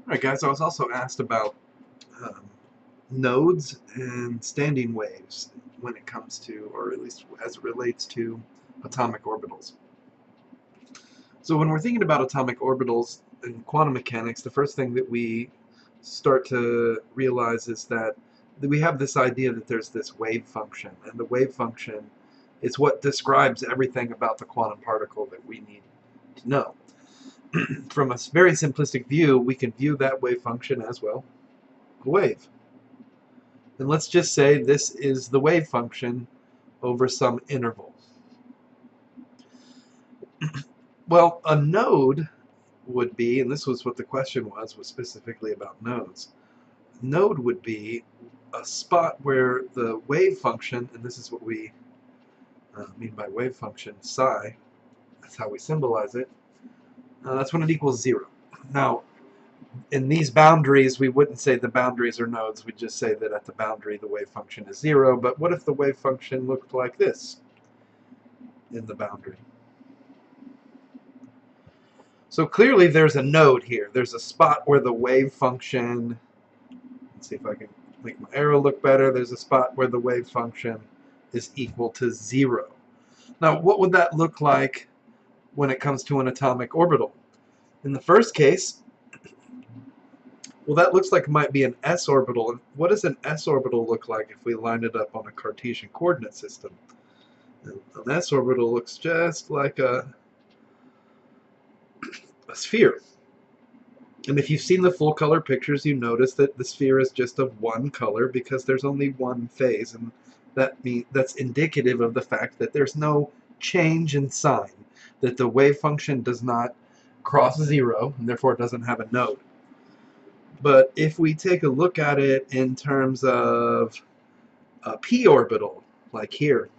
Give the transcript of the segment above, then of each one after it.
Alright guys, I was also asked about um, nodes and standing waves when it comes to, or at least as it relates to, atomic orbitals. So when we're thinking about atomic orbitals in quantum mechanics, the first thing that we start to realize is that we have this idea that there's this wave function, and the wave function is what describes everything about the quantum particle that we need to know. From a very simplistic view, we can view that wave function as, well, a wave. And let's just say this is the wave function over some interval. Well, a node would be, and this was what the question was specifically about nodes. Node would be a spot where the wave function, and this is what we mean by wave function, psi, that's how we symbolize it, that's when it equals 0. Now, in these boundaries, we wouldn't say the boundaries are nodes, we'd just say that at the boundary the wave function is 0, but what if the wave function looked like this in the boundary? So clearly there's a node here. There's a spot where the wave function, let's see if I can make my arrow look better, there's a spot where the wave function is equal to 0. Now what would that look like when it comes to an atomic orbital? In the first case, well, that looks like it might be an s orbital. And what does an s orbital look like if we line it up on a Cartesian coordinate system? An s orbital looks just like a sphere. And if you've seen the full color pictures, you notice that the sphere is just of one color because there's only one phase, and that's indicative of the fact that there's no change in sign, that the wave function does not cross 0, and therefore it doesn't have a node. But if we take a look at it in terms of a p orbital, like here,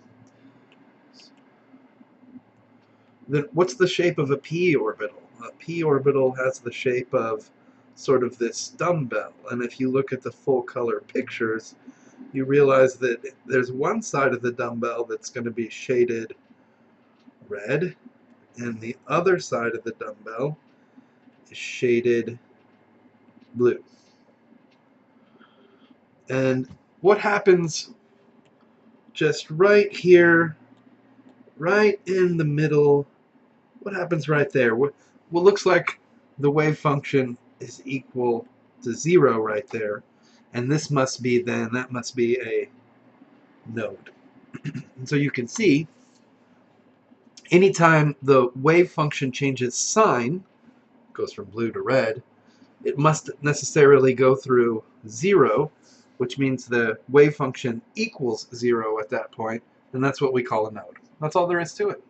then what's the shape of a p orbital? A p orbital has the shape of sort of this dumbbell, and if you look at the full color pictures, you realize that there's one side of the dumbbell that's going to be shaded red, and the other side of the dumbbell is shaded blue. And what happens just right here, right in the middle, what happens right there? What looks like the wave function is equal to 0 right there, and this must be then, that must be a node. And so you can see, anytime the wave function changes sign, goes from blue to red, it must necessarily go through 0, which means the wave function equals 0 at that point, and that's what we call a node. That's all there is to it.